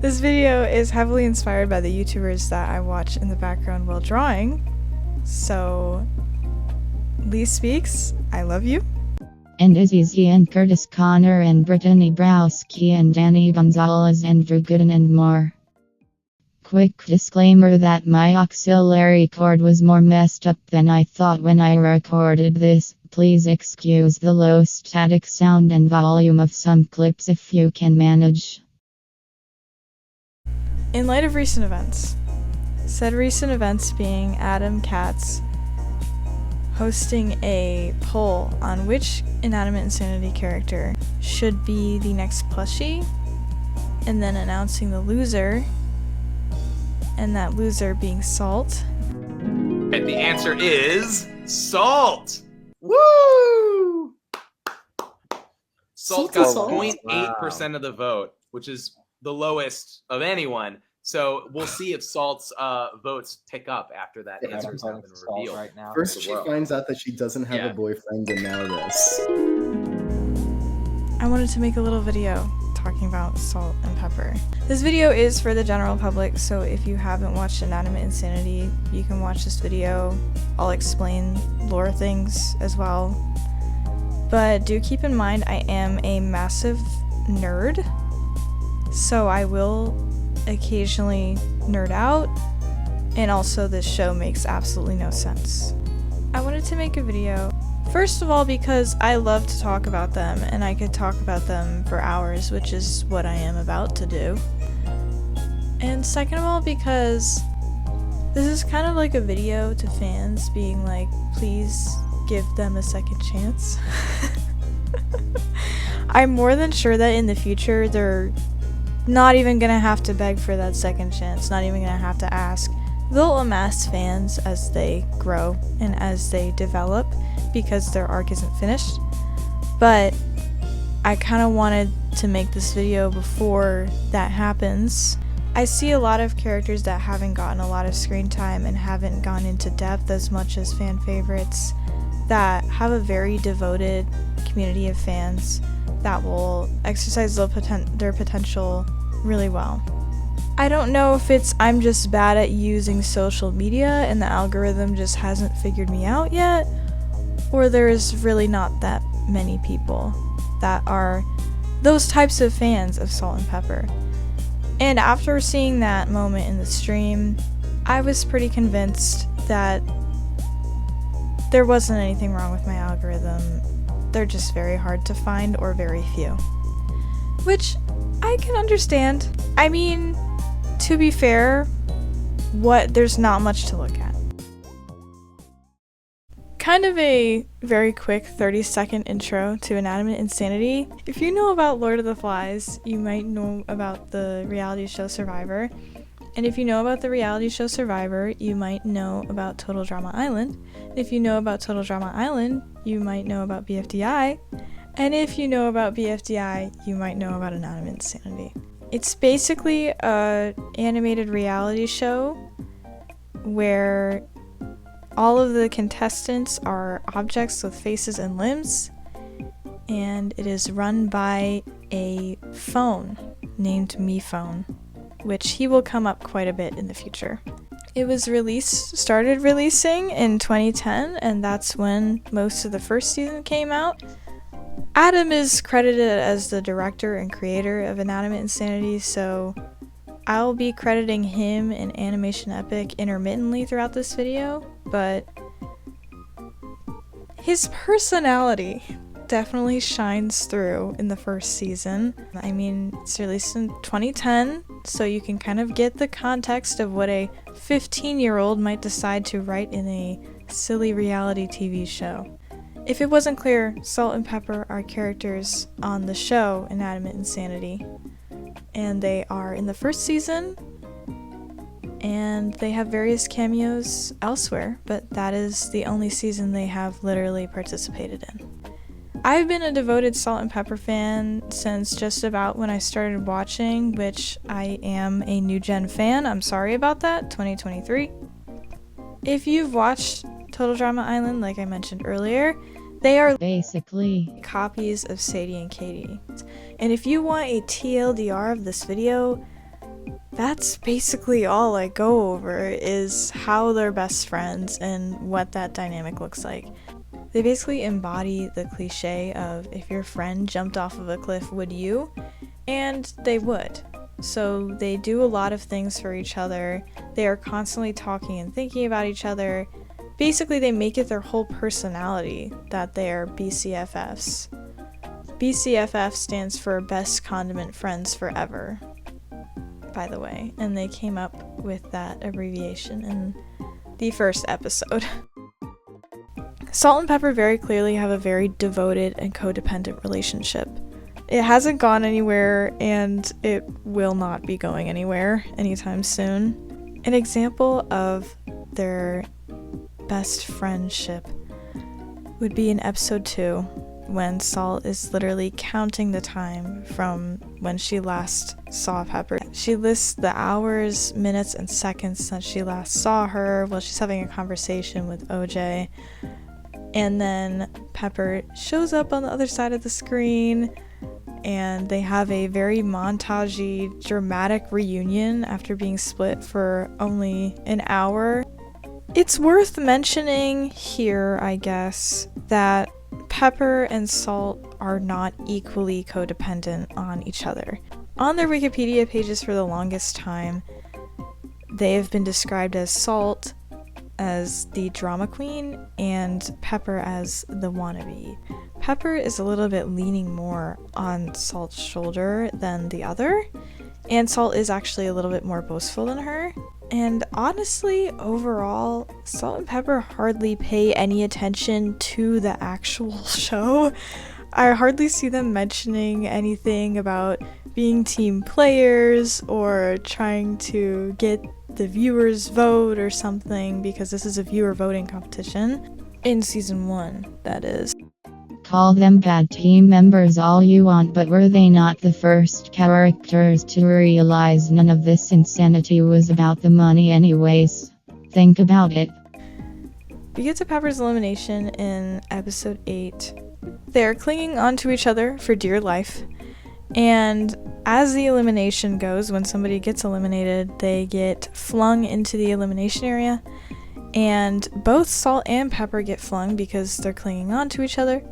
This video is heavily inspired by the YouTubers that I watch in the background while drawing. So, Lee Speaks, I love you. And Izzy and Curtis Connor and Brittany Browski and Danny Gonzalez and Drew Gooden and more. Quick disclaimer that my auxiliary cord was more messed up than I thought when I recorded this. Please excuse the low static sound and volume of some clips if you can manage. In light of recent events, said recent events being Adam Katz hosting a poll on which Inanimate Insanity character should be the next plushie, and then announcing the loser, and that loser being Salt. And the answer is Salt! Woo! Salt got 0.8% of the vote, which is the lowest of anyone. So we'll see if Salt's votes pick up after that answer has been revealed. Right now. First she finds out that she doesn't have a boyfriend, and now this. I wanted to make a little video talking about Salt and Pepper. This video is for the general public, so if you haven't watched Inanimate Insanity, you can watch this video. I'll explain lore things as well. But do keep in mind I am a massive nerd, so I will occasionally nerd out, and also this show makes absolutely no sense. I wanted to make a video, first of all, because I love to talk about them, and I could talk about them for hours, which is what I am about to do. And second of all, because this is kind of like a video to fans being like, please give them a second chance. I'm more than sure that in the future they're not even gonna have to beg for that second chance, not even gonna have to ask. They'll amass fans as they grow and as they develop because their arc isn't finished. But I kind of wanted to make this video before that happens. I see a lot of characters that haven't gotten a lot of screen time and haven't gone into depth as much as fan favorites that have a very devoted community of fans that will exercise their potential really well. I don't know if it's I'm just bad at using social media and the algorithm just hasn't figured me out yet, or there's really not that many people that are those types of fans of Salt and Pepper. And after seeing that moment in the stream, I was pretty convinced that there wasn't anything wrong with my algorithm. They're just very hard to find, or very few. Which I can understand. I mean, to be fair, there's not much to look at. Kind of a very quick 30-second intro to Inanimate Insanity. If you know about Lord of the Flies, you might know about the reality show Survivor. And if you know about the reality show Survivor, you might know about Total Drama Island. If you know about Total Drama Island, you might know about BFDI. And if you know about BFDI, you might know about Inanimate Insanity. It's basically an animated reality show where all of the contestants are objects with faces and limbs, and it is run by a phone named MePhone, which he will come up quite a bit in the future. It was started releasing in 2010, and that's when most of the first season came out. Adam is credited as the director and creator of Inanimate Insanity, so I'll be crediting him and Animationepic intermittently throughout this video, but his personality definitely shines through in the first season. I mean, it's released in 2010, so you can kind of get the context of what a 15-year-old might decide to write in a silly reality TV show. If it wasn't clear, Salt and Pepper are characters on the show Inanimate Insanity, and they are in the first season, and they have various cameos elsewhere, but that is the only season they have literally participated in. I've been a devoted Salt and Pepper fan since just about when I started watching, which I am a new gen fan. I'm sorry about that, 2023. If you've watched Total Drama Island, like I mentioned earlier, they are basically copies of Sadie and Katie. And if you want a TLDR of this video, that's basically all I go over, is how they're best friends and what that dynamic looks like. They basically embody the cliche of, if your friend jumped off of a cliff, would you? And they would. So they do a lot of things for each other. They are constantly talking and thinking about each other. Basically, they make it their whole personality that they are BCFFs. BCFF stands for Best Condiment Friends Forever, by the way, and they came up with that abbreviation in the first episode. Salt and Pepper very clearly have a very devoted and codependent relationship. It hasn't gone anywhere, and it will not be going anywhere anytime soon. An example of their best friendship would be in episode 2, when Salt is literally counting the time from when she last saw Pepper. She lists the hours, minutes, and seconds that she last saw her while she's having a conversation with OJ. And then Pepper shows up on the other side of the screen, and they have a very montagey, dramatic reunion after being split for only an hour. It's worth mentioning here, I guess, that Pepper and Salt are not equally codependent on each other. On their Wikipedia pages for the longest time, they have been described as Salt as the drama queen and Pepper as the wannabe. Pepper is a little bit leaning more on Salt's shoulder than the other, and Salt is actually a little bit more boastful than her. And honestly, overall, Salt and Pepper hardly pay any attention to the actual show. I hardly see them mentioning anything about being team players or trying to get the viewers' vote or something, because this is a viewer voting competition. In season 1, that is. Call them bad team members all you want, but were they not the first characters to realize none of this insanity was about the money anyways? Think about it. We get to Pepper's elimination in episode 8. They're clinging onto each other for dear life, and as the elimination goes, when somebody gets eliminated, they get flung into the elimination area, and both Salt and Pepper get flung because they're clinging onto each other.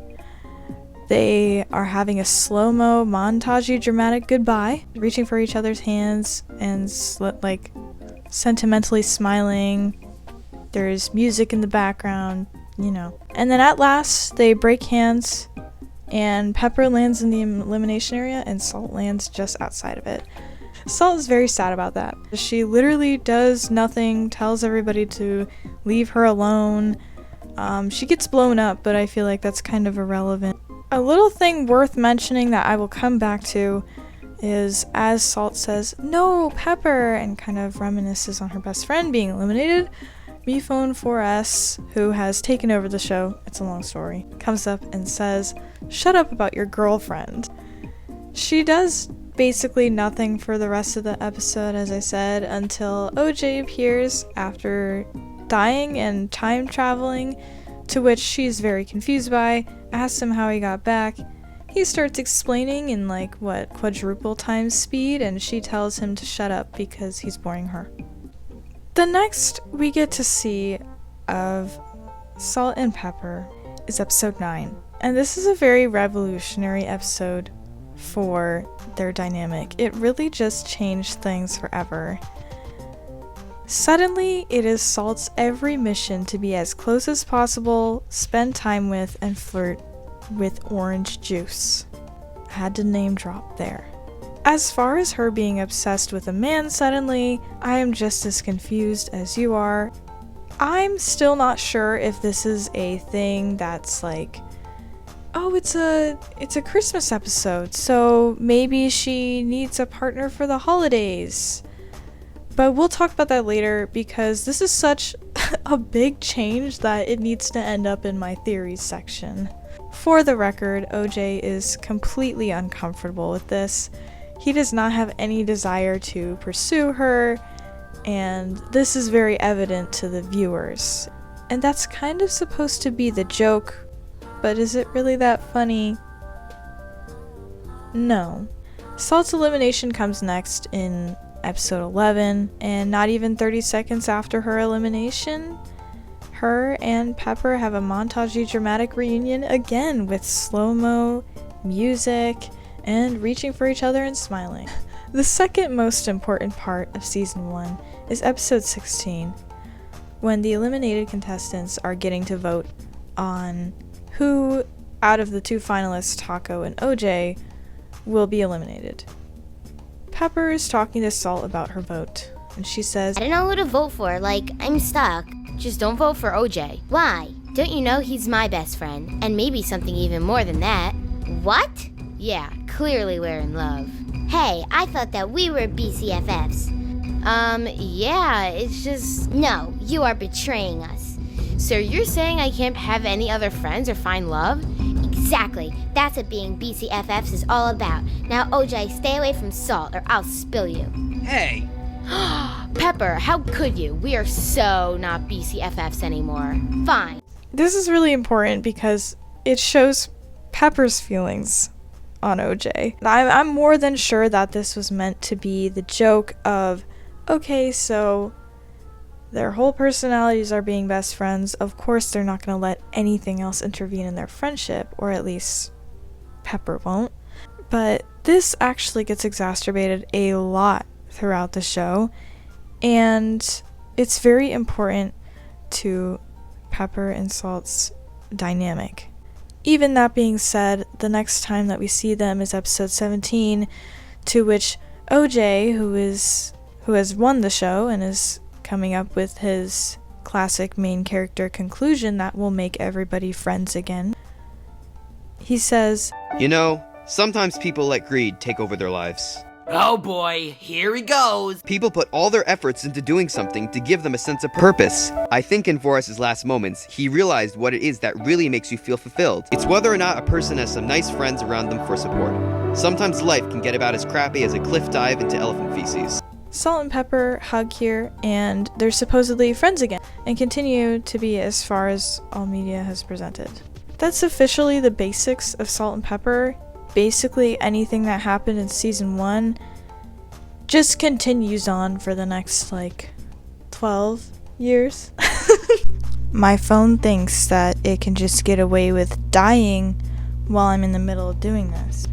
They are having a slow-mo, montagey, dramatic goodbye, reaching for each other's hands and sentimentally smiling. There's music in the background, you know. And then at last, they break hands, and Pepper lands in the elimination area, and Salt lands just outside of it. Salt is very sad about that. She literally does nothing, tells everybody to leave her alone. She gets blown up, but I feel like that's kind of irrelevant. A little thing worth mentioning that I will come back to is as Salt says, "No, Pepper," and kind of reminisces on her best friend being eliminated, MePhone 4S, who has taken over the show, it's a long story, comes up and says, "Shut up about your girlfriend." She does basically nothing for the rest of the episode, as I said, until OJ appears after dying and time traveling, to which she's very confused by, asks him how he got back. He starts explaining in quadruple times speed, and she tells him to shut up because he's boring her. The next we get to see of Salt and Pepper is episode 9, and this is a very revolutionary episode for their dynamic. It really just changed things forever. Suddenly, it is Salt's every mission to be as close as possible, spend time with, and flirt with orange juice. I had to name drop there. As far as her being obsessed with a man suddenly, I am just as confused as you are. I'm still not sure if this is a thing that's like, oh, it's a Christmas episode, so maybe she needs a partner for the holidays. But we'll talk about that later, because this is such a big change that it needs to end up in my theories section. For the record, OJ is completely uncomfortable with this. He does not have any desire to pursue her, and this is very evident to the viewers. And that's kind of supposed to be the joke, but is it really that funny? No. Salt's elimination comes next in episode 11, and not even 30 seconds after her elimination, her and Pepper have a montagey dramatic reunion again with slow-mo, music, and reaching for each other and smiling. The second most important part of season 1 is episode 16, when the eliminated contestants are getting to vote on who out of the two finalists, Taco and OJ, will be eliminated. Pepper is talking to Salt about her vote, and she says, I don't know who to vote for, like, I'm stuck. Just don't vote for OJ. Why? Don't you know he's my best friend? And maybe something even more than that. What? Yeah, clearly we're in love. Hey, I thought that we were BCFFs. Yeah, it's just... No, you are betraying us. So you're saying I can't have any other friends or find love? Exactly. That's what being BCFFs is all about. Now, OJ, stay away from Salt or I'll spill you. Hey! Pepper, how could you? We are so not BCFFs anymore. Fine. This is really important because it shows Pepper's feelings on OJ. I'm more than sure that this was meant to be the joke of, okay, so their whole personalities are being best friends. Of course, they're not going to let anything else intervene in their friendship, or at least Pepper won't. But this actually gets exacerbated a lot throughout the show, and it's very important to Pepper and Salt's dynamic. Even that being said, the next time that we see them is episode 17, to which OJ, who has won the show and is coming up with his classic main character conclusion that will make everybody friends again. He says, You know, sometimes people let greed take over their lives. Oh boy, here he goes. People put all their efforts into doing something to give them a sense of purpose. I think in Forrest's last moments, he realized what it is that really makes you feel fulfilled. It's whether or not a person has some nice friends around them for support. Sometimes life can get about as crappy as a cliff dive into elephant feces. Salt and Pepper hug here, and they're supposedly friends again, and continue to be as far as all media has presented. That's officially the basics of Salt and Pepper. Basically anything that happened in season 1 just continues on for the next 12 years. My phone thinks that it can just get away with dying while I'm in the middle of doing this.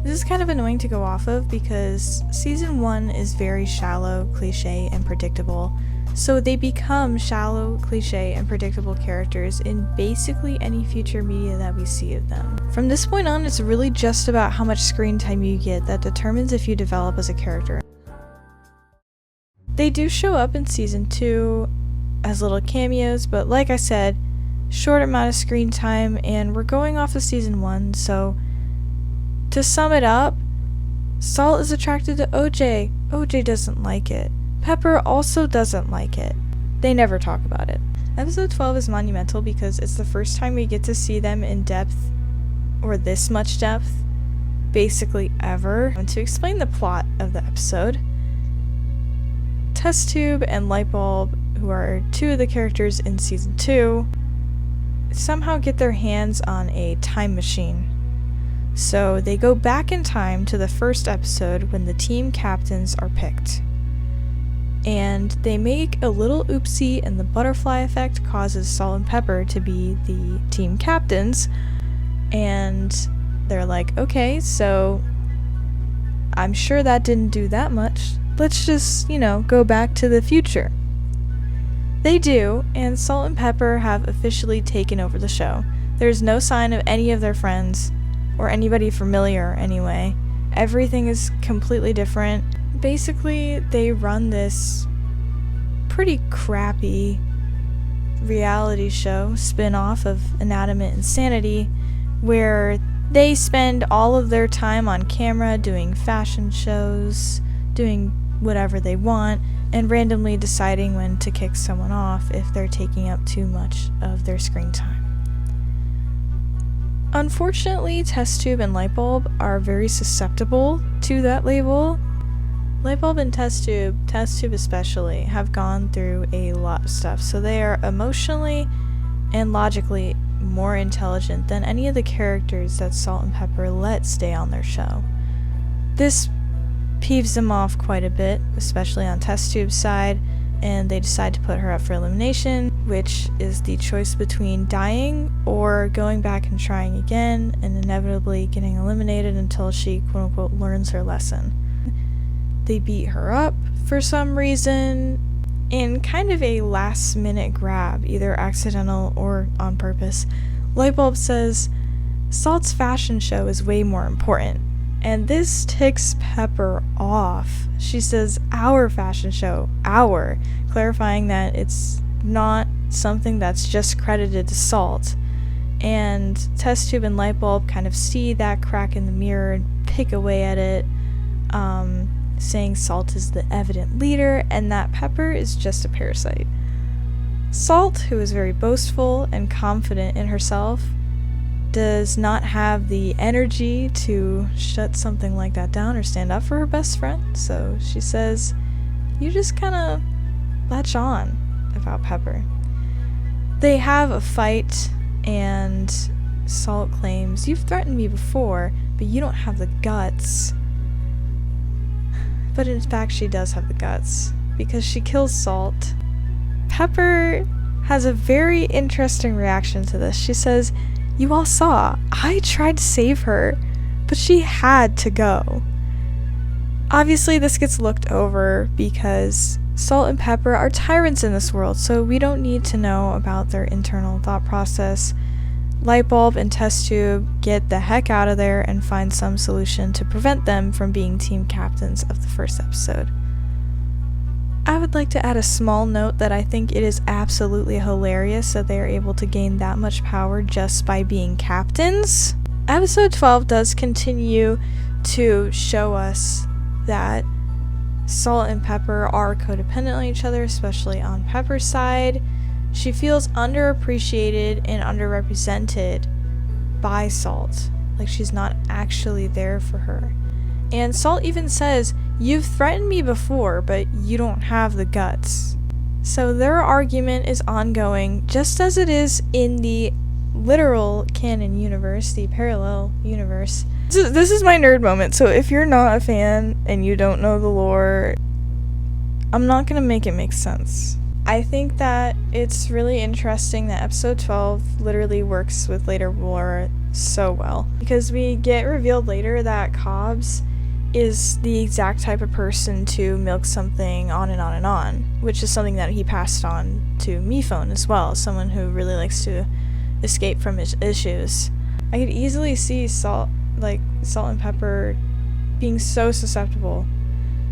This is kind of annoying to go off of because season 1 is very shallow, cliche, and predictable. So they become shallow, cliche, and predictable characters in basically any future media that we see of them. From this point on, it's really just about how much screen time you get that determines if you develop as a character. They do show up in season 2 as little cameos, but like I said, short amount of screen time, and we're going off of season 1, so to sum it up, Salt is attracted to OJ. OJ doesn't like it. Pepper also doesn't like it. They never talk about it. Episode 12 is monumental because it's the first time we get to see them in depth, or this much depth, basically ever. And to explain the plot of the episode, Test Tube and Lightbulb, who are two of the characters in season 2, somehow get their hands on a time machine. So they go back in time to the first episode when the team captains are picked. And they make a little oopsie, and the butterfly effect causes Salt and Pepper to be the team captains. And they're like, okay, so I'm sure that didn't do that much. Let's just, go back to the future. They do, and Salt and Pepper have officially taken over the show. There's no sign of any of their friends, or anybody familiar anyway. Everything is completely different. Basically, they run this pretty crappy reality show spin-off of Inanimate Insanity, where they spend all of their time on camera doing fashion shows, doing whatever they want, and randomly deciding when to kick someone off if they're taking up too much of their screen time. Unfortunately, Test Tube and Lightbulb are very susceptible to that label. Lightbulb and Test Tube especially, have gone through a lot of stuff, so they are emotionally and logically more intelligent than any of the characters that Salt and Pepper let stay on their show. This peeves them off quite a bit, especially on Test Tube's side, and they decide to put her up for elimination, which is the choice between dying or going back and trying again and inevitably getting eliminated until she quote-unquote learns her lesson. They beat her up for some reason in kind of a last-minute grab, either accidental or on purpose. Lightbulb says, Salt's fashion show is way more important. And this ticks Pepper off. She says, our fashion show, our, clarifying that it's not something that's just credited to Salt. And Test Tube and Lightbulb kind of see that crack in the mirror and pick away at it, saying Salt is the evident leader and that Pepper is just a parasite. Salt, who is very boastful and confident in herself, does not have the energy to shut something like that down or stand up for her best friend, so she says, you just kind of latch on about Pepper. They have a fight, and Salt claims, you've threatened me before, but you don't have the guts. But in fact, she does have the guts, because she kills Salt. Pepper has a very interesting reaction to this. She says, you all saw, I tried to save her, but she had to go. Obviously, this gets looked over because Salt and Pepper are tyrants in this world, so we don't need to know about their internal thought process. Lightbulb and Test Tube get the heck out of there and find some solution to prevent them from being team captains of the first episode. I would like to add a small note that I think it is absolutely hilarious that they are able to gain that much power just by being captains. Episode 12 does continue to show us that Salt and Pepper are codependent on each other, especially on Pepper's side. She feels underappreciated and underrepresented by Salt, like she's not actually there for her. And Salt even says, you've threatened me before, but you don't have the guts. So their argument is ongoing, just as it is in the literal canon universe, the parallel universe. This is my nerd moment, so if you're not a fan and you don't know the lore, I'm not gonna make it make sense. I think that it's really interesting that episode 12 literally works with later lore so well, because we get revealed later that Cobbs is the exact type of person to milk something on and on and on, which is something that he passed on to Miphone as well, someone who really likes to escape from his issues. I could easily see Salt and Pepper being so susceptible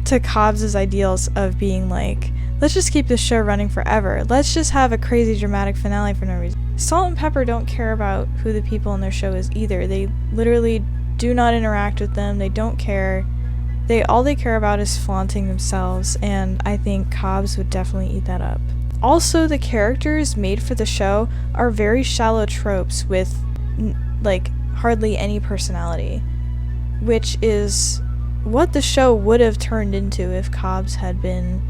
to Cobbs' ideals of being like, let's just keep this show running forever. Let's just have a crazy dramatic finale for no reason. Salt and Pepper don't care about who the people in their show is either. They literally do not interact with them. They don't care. All they care about is flaunting themselves, and I think Cobbs would definitely eat that up. Also, the characters made for the show are very shallow tropes with like hardly any personality, which is what the show would have turned into if Cobbs had been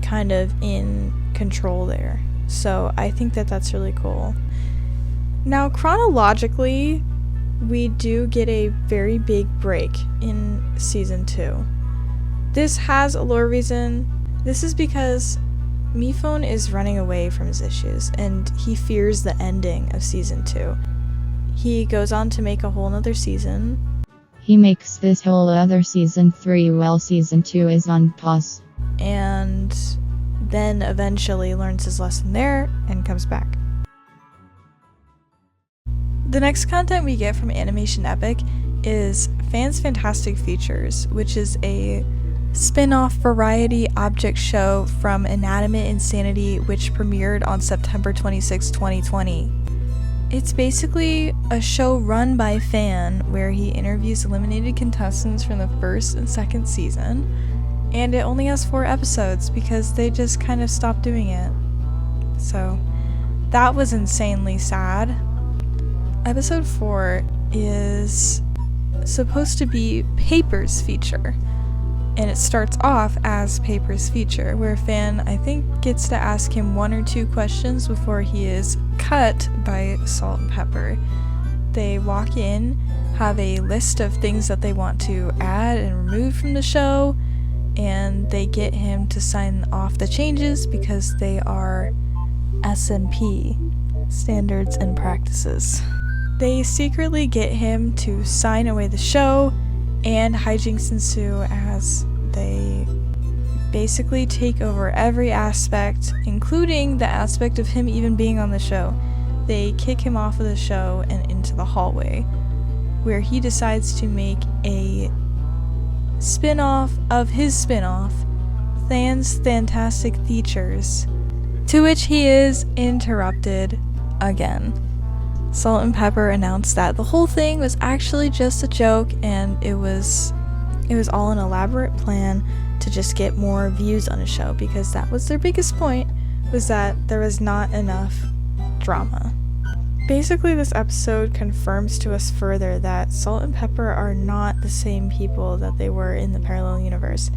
kind of in control there. So I think that that's really cool. Now, chronologically, we do get a very big break in season 2. This has a lore reason. This is because Miphone is running away from his issues and he fears the ending of season 2. He goes on to make a whole nother season. He makes this whole other season 3 while season 2 is on pause. And then eventually learns his lesson there and comes back. The next content we get from Animation Epic is Fans Fantastic Features, which is a spin-off variety object show from Inanimate Insanity, which premiered on September 26, 2020. It's basically a show run by Fan where he interviews eliminated contestants from the first and second season, and it only has 4 episodes because they just kind of stopped doing it. So that was insanely sad. Episode 4 is supposed to be Paper's feature, and it starts off as Paper's feature, where Fan, I think, gets to ask him 1 or 2 questions before he is cut by Salt and Pepper. They walk in, have a list of things that they want to add and remove from the show, and they get him to sign off the changes because they are SMP, standards and practices. They secretly get him to sign away the show, and hijinks ensue as they basically take over every aspect, including the aspect of him even being on the show. They kick him off of the show and into the hallway, where he decides to make a spin-off of his spin-off, Than's Fantastic Features, to which he is interrupted again. Salt and Pepper announced that the whole thing was actually just a joke, and it was all an elaborate plan to just get more views on the show, because that was their biggest point, was that there was not enough drama. Basically, this episode confirms to us further that Salt and Pepper are not the same people that they were in the parallel universe.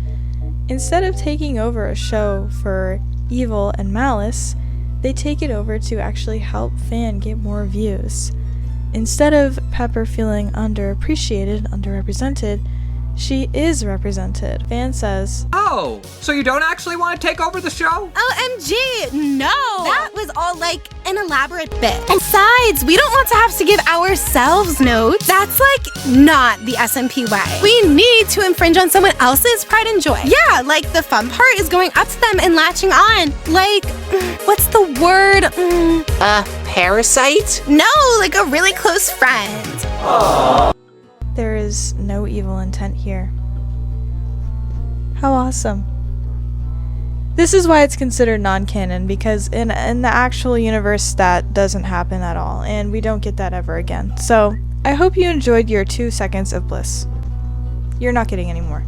Instead of taking over a show for evil and malice, they take it over to actually help Fan get more views. Instead of Pepper feeling underappreciated, underrepresented, she is represented. Fan says, "Oh, so you don't actually want to take over the show?" OMG, no! That was all like an elaborate bit. Besides, we don't want to have to give ourselves notes. That's like not the SMP way. We need to infringe on someone else's pride and joy. Yeah, like the fun part is going up to them and latching on. Like, what's the word? Parasite? No, like a really close friend. Aww. There is no evil intent here. How awesome. This is why it's considered non-canon, because in the actual universe that doesn't happen at all, and we don't get that ever again. So, I hope you enjoyed your 2 seconds of bliss. You're not getting any more.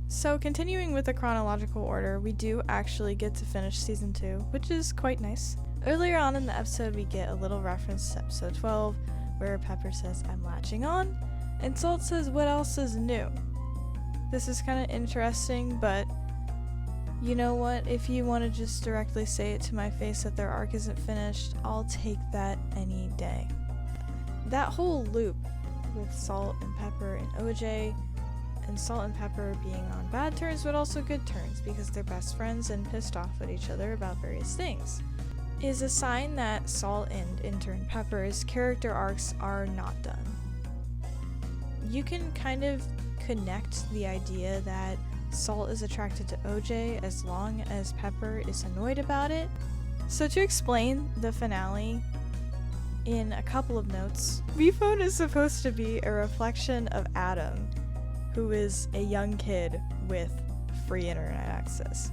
So, continuing with the chronological order, we do actually get to finish Season 2, which is quite nice. Earlier on in the episode, we get a little reference to Episode 12, where Pepper says, "I'm latching on," and Salt says, "What else is new?" This is kind of interesting, but you know what? If you want to just directly say it to my face that their arc isn't finished, I'll take that any day. That whole loop with Salt and Pepper and OJ, and Salt and Pepper being on bad terms but also good terms because they're best friends and pissed off at each other about various things, is a sign that Salt and intern Pepper's character arcs are not done. You can kind of connect the idea that Salt is attracted to OJ as long as Pepper is annoyed about it. So to explain the finale in a couple of notes, V-Phone is supposed to be a reflection of Adam, who is a young kid with free internet access.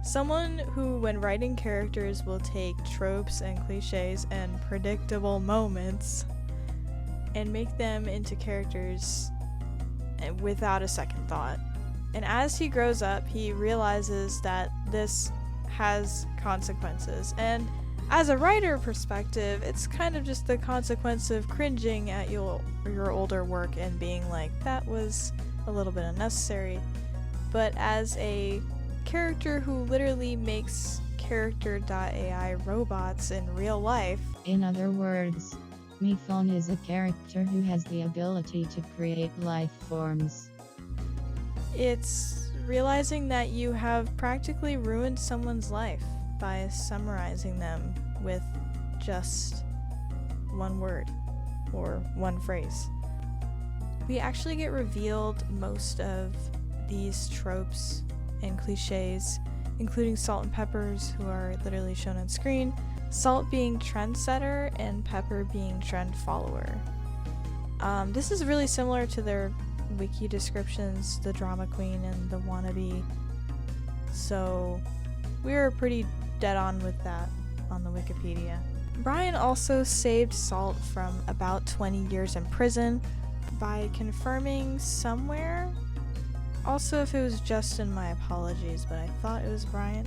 Someone who, when writing characters, will take tropes and cliches and predictable moments and make them into characters without a second thought. And as he grows up, he realizes that this has consequences. And as a writer perspective, it's kind of just the consequence of cringing at your older work and being like, that was a little bit unnecessary. But as a character who literally makes character.ai robots in real life. In other words, V-Phone is a character who has the ability to create life forms. It's realizing that you have practically ruined someone's life by summarizing them with just one word or one phrase. We actually get revealed most of these tropes and cliches, including Salt and Pepper's, who are literally shown on screen, Salt being trendsetter and Pepper being trend follower. This is really similar to their wiki descriptions, the drama queen and the wannabe, so we were pretty dead on with that on the Wikipedia. Brian also saved Salt from about 20 years in prison by confirming somewhere. Also, if it was Justin, my apologies, but I thought it was Brian.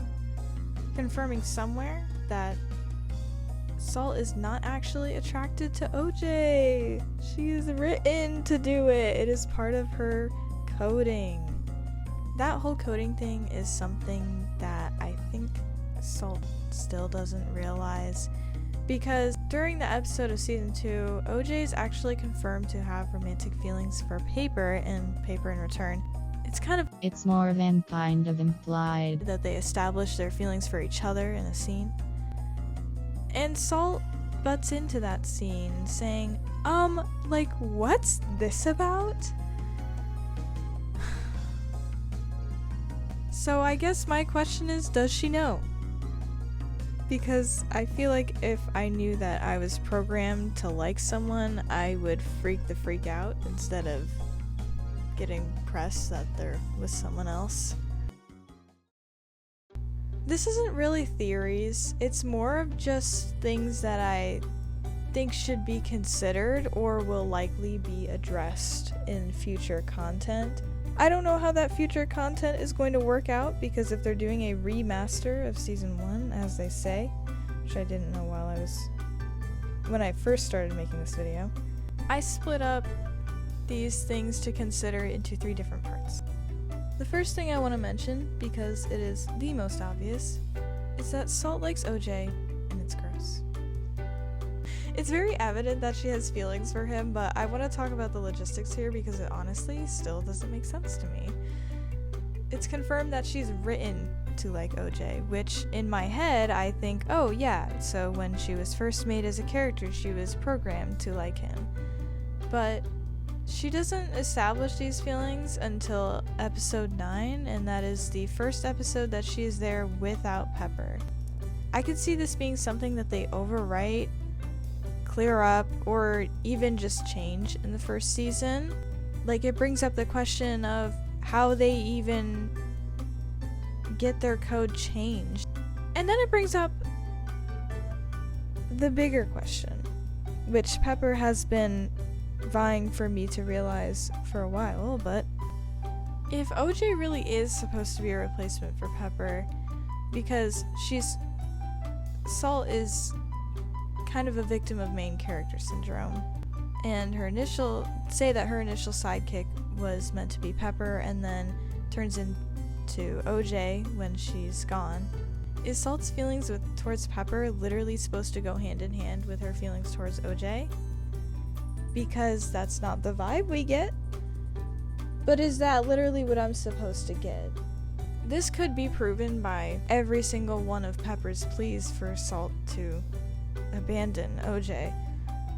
Confirming somewhere that Salt is not actually attracted to OJ. She is written to do it. It is part of her coding. That whole coding thing is something that I think Salt still doesn't realize, Because during the episode of season 2, OJ is actually confirmed to have romantic feelings for Paper, and Paper in return. It's more than kind of implied that they establish their feelings for each other in a scene. And Salt butts into that scene saying, like, what's this about? So I guess my question is, does she know? Because I feel like if I knew that I was programmed to like someone, I would freak the freak out instead of getting pressed that they're with someone else. This isn't really theories, it's more of just things that I think should be considered or will likely be addressed in future content. I don't know how that future content is going to work out, because if they're doing a remaster of season 1, as they say, which I didn't know when I first started making this video, I split up these things to consider into 3 different parts. The first thing I want to mention, because it is the most obvious, is that Salt likes OJ, and it's gross. It's very evident that she has feelings for him, but I want to talk about the logistics here because it honestly still doesn't make sense to me. It's confirmed that she's written to like OJ, which in my head I think, oh yeah, so when she was first made as a character, she was programmed to like him. But she doesn't establish these feelings until episode 9, and that is the first episode that she is there without Pepper. I could see this being something that they overwrite, clear up, or even just change in the first season. Like, it brings up the question of how they even get their code changed. And then it brings up the bigger question, which Pepper has been vying for me to realize for a while, but if OJ really is supposed to be a replacement for Pepper, because Salt is kind of a victim of main character syndrome, and her initial sidekick was meant to be Pepper and then turns into OJ when she's gone. Is Salt's feelings towards Pepper literally supposed to go hand in hand with her feelings towards OJ? Because that's not the vibe we get. But is that literally what I'm supposed to get? This could be proven by every single one of Pepper's pleas for Salt to abandon OJ,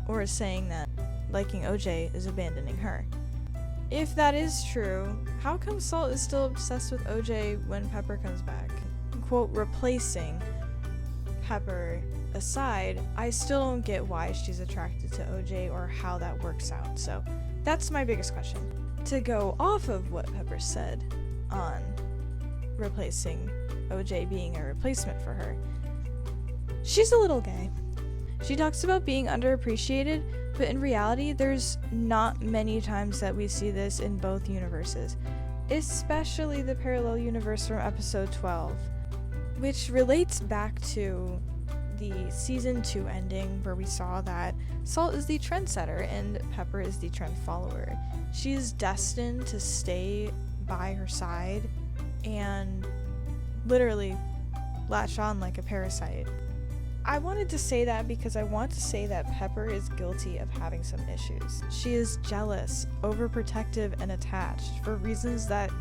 or saying that liking OJ is abandoning her. If that is true, how come Salt is still obsessed with OJ when Pepper comes back? Quote, replacing Pepper aside, I still don't get why she's attracted to OJ or how that works out. So that's my biggest question. To go off of what Pepper said on replacing OJ being a replacement for her, she's a little gay. She talks about being underappreciated, but in reality, there's not many times that we see this in both universes, especially the parallel universe from episode 12, which relates back to the season 2 ending, where we saw that Salt is the trendsetter and Pepper is the trend follower. She is destined to stay by her side and literally latch on like a parasite. I wanted to say that because I want to say that Pepper is guilty of having some issues. She is jealous, overprotective, and attached for reasons that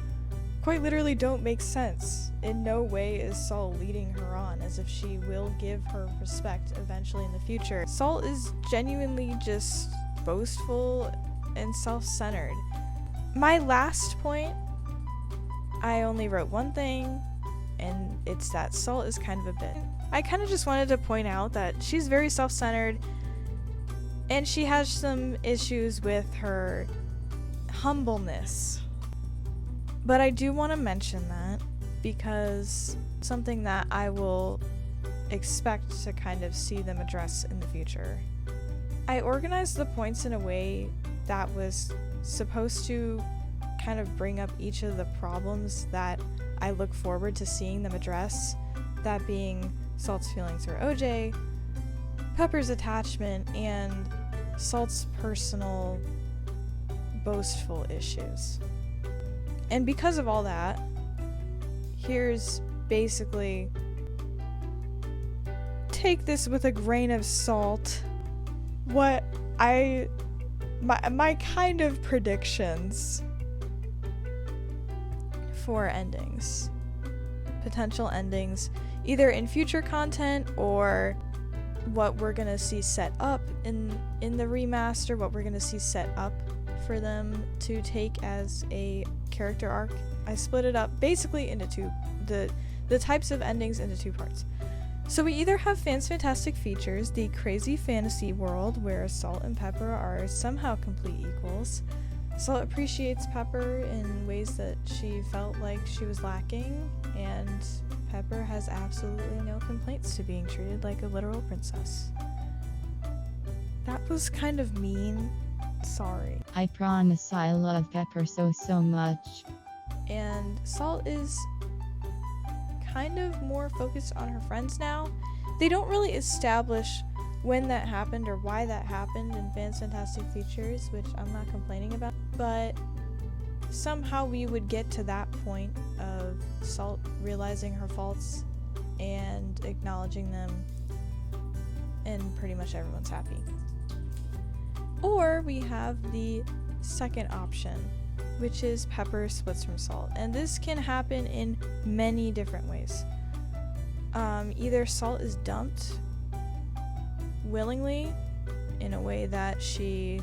quite literally don't make sense. In no way is Salt leading her on as if she will give her respect eventually in the future. Salt is genuinely just boastful and self-centered. My last point, I only wrote one thing, and it's that Salt is kind of a bitch. I kind of just wanted to point out that she's very self-centered, and she has some issues with her humbleness. But I do want to mention that because something that I will expect to kind of see them address in the future. I organized the points in a way that was supposed to kind of bring up each of the problems that I look forward to seeing them address, that being Salt's feelings for OJ, Pepper's attachment, and Salt's personal boastful issues. And because of all that, here's basically take this with a grain of salt. My kind of predictions for endings. Potential endings, either in future content or what we're gonna see set up in the remaster, what we're gonna see set up for them to take as a character arc. I split it up basically into two, the types of endings into two parts. So we either have Fantastic Features, the crazy fantasy world where Salt and Pepper are somehow complete equals. Salt appreciates Pepper in ways that she felt like she was lacking, and Pepper has absolutely no complaints to being treated like a literal princess. That was kind of mean. Sorry. I promise I love Pepper so much. And Salt is kind of more focused on her friends now. They don't really establish when that happened or why that happened in Fantastic Features, which I'm not complaining about, but somehow we would get to that point of Salt realizing her faults and acknowledging them, and pretty much everyone's happy. Or we have the second option, which is Pepper splits from Salt, and this can happen in many different ways. Either Salt is dumped willingly in a way that she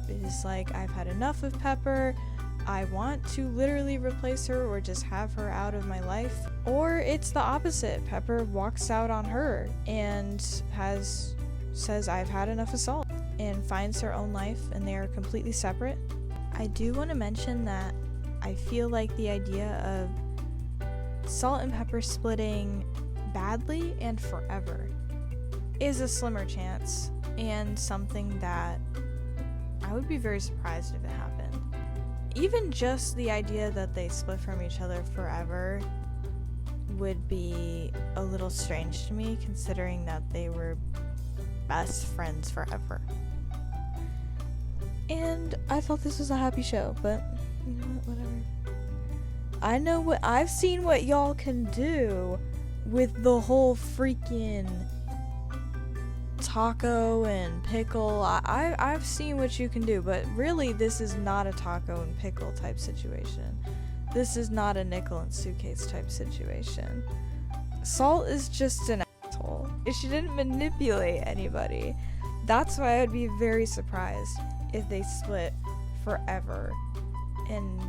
is like, I've had enough of Pepper, I want to literally replace her or just have her out of my life. Or it's the opposite, Pepper walks out on her and says I've had enough of Salt and finds her own life, and they are completely separate. I do want to mention that I feel like the idea of Salt and Pepper splitting badly and forever is a slimmer chance, and something that I would be very surprised if it happened. Even just the idea that they split from each other forever would be a little strange to me, considering that they were best friends forever. And I thought this was a happy show, but you know what, whatever. I've seen what y'all can do with the whole freaking taco and pickle. I've seen what you can do, but really this is not a taco and pickle type situation. This is not a nickel and suitcase type situation. Salt is just an asshole. She didn't manipulate anybody. That's why I would be very surprised if they split forever and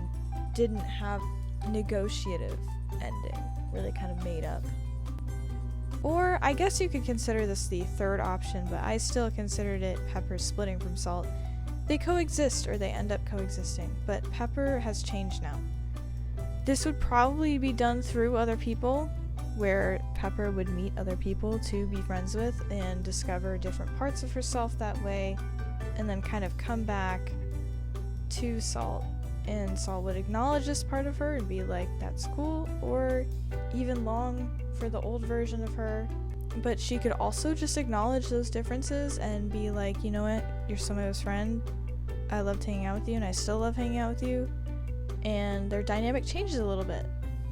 didn't have negotiative ending, really kind of made up. Or I guess you could consider this the third option, but I still considered it Pepper splitting from Salt. They coexist, or they end up coexisting, but Pepper has changed now. This would probably be done through other people, where Pepper would meet other people to be friends with and discover different parts of herself that way, and then kind of come back to Salt, and Salt would acknowledge this part of her and be like, that's cool, or even long for the old version of her. But she could also just acknowledge those differences and be like, you know what, you're still my best friend, I loved hanging out with you and I still love hanging out with you, and their dynamic changes a little bit.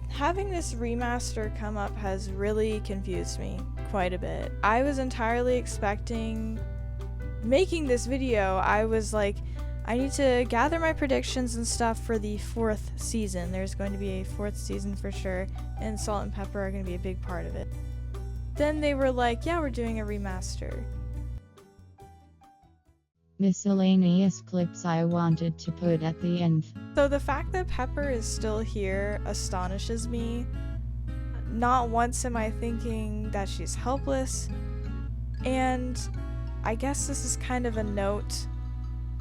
Having this remaster come up has really confused me quite a bit. I was entirely expecting, making this video, I was like, I need to gather my predictions and stuff for the 4th season. There's going to be a 4th season for sure, and Salt and Pepper are going to be a big part of it. Then they were like, yeah, we're doing a remaster. Miscellaneous clips I wanted to put at the end. So the fact that Pepper is still here astonishes me. Not once am I thinking that she's helpless, and I guess this is kind of a note.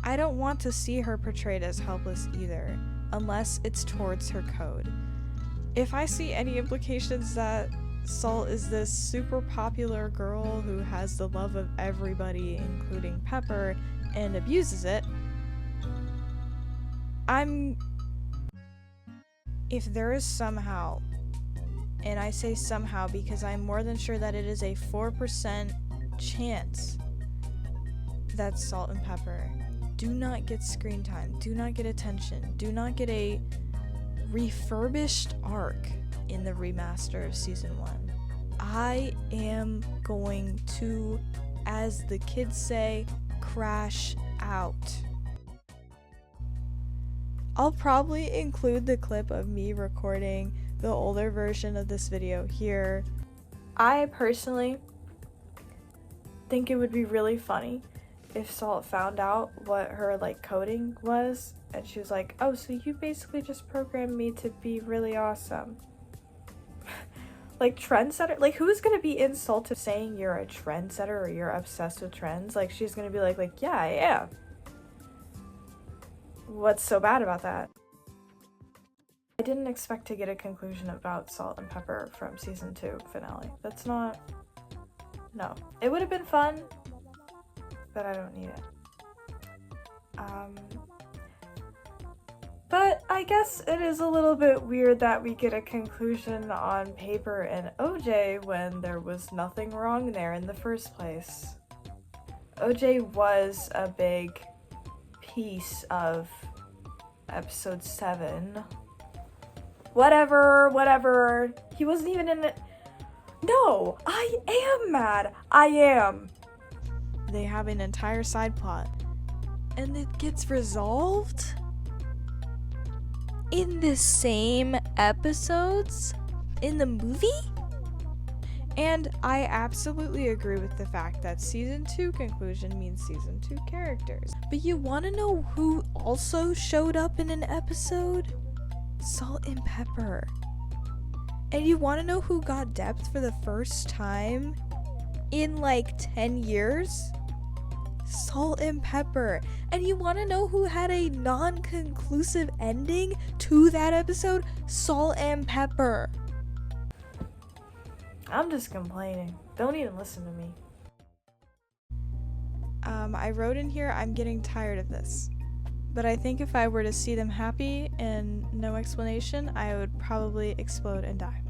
I don't want to see her portrayed as helpless either, unless it's towards her code. If I see any implications that Salt is this super popular girl who has the love of everybody, including Pepper, and abuses it, if there is somehow, and I say somehow because I'm more than sure that it is a 4% chance that Salt and Pepper do not get screen time, do not get attention, do not get a refurbished arc in the remaster of season 1. I am going to, as the kids say, crash out. I'll probably include the clip of me recording the older version of this video here. I personally think it would be really funny if Salt found out what her like coding was and she was like, oh, so you basically just programmed me to be really awesome. Like trendsetter, like who's gonna be insulted saying you're a trendsetter or you're obsessed with trends? Like she's gonna be like yeah, I am. What's so bad about that? I didn't expect to get a conclusion about Salt and Pepper from season 2 finale. That's not, no. It would have been fun, but I don't need it. But I guess it is a little bit weird that we get a conclusion on Paper and OJ when there was nothing wrong there in the first place. OJ was a big piece of episode 7. Whatever. He wasn't even in it. No, I am mad. I am. They have an entire side plot. And it gets resolved in the same episodes in the movie? And I absolutely agree with the fact that season 2 conclusion means season 2 characters. But you want to know who also showed up in an episode? Salt and Pepper. And you want to know who got depth for the first time in like 10 years? Salt and Pepper. And you want to know who had a non-conclusive ending to that episode? Salt and Pepper. I'm just complaining. Don't even listen to me. I wrote in here, I'm getting tired of this. But I think if I were to see them happy and no explanation, I would probably explode and die.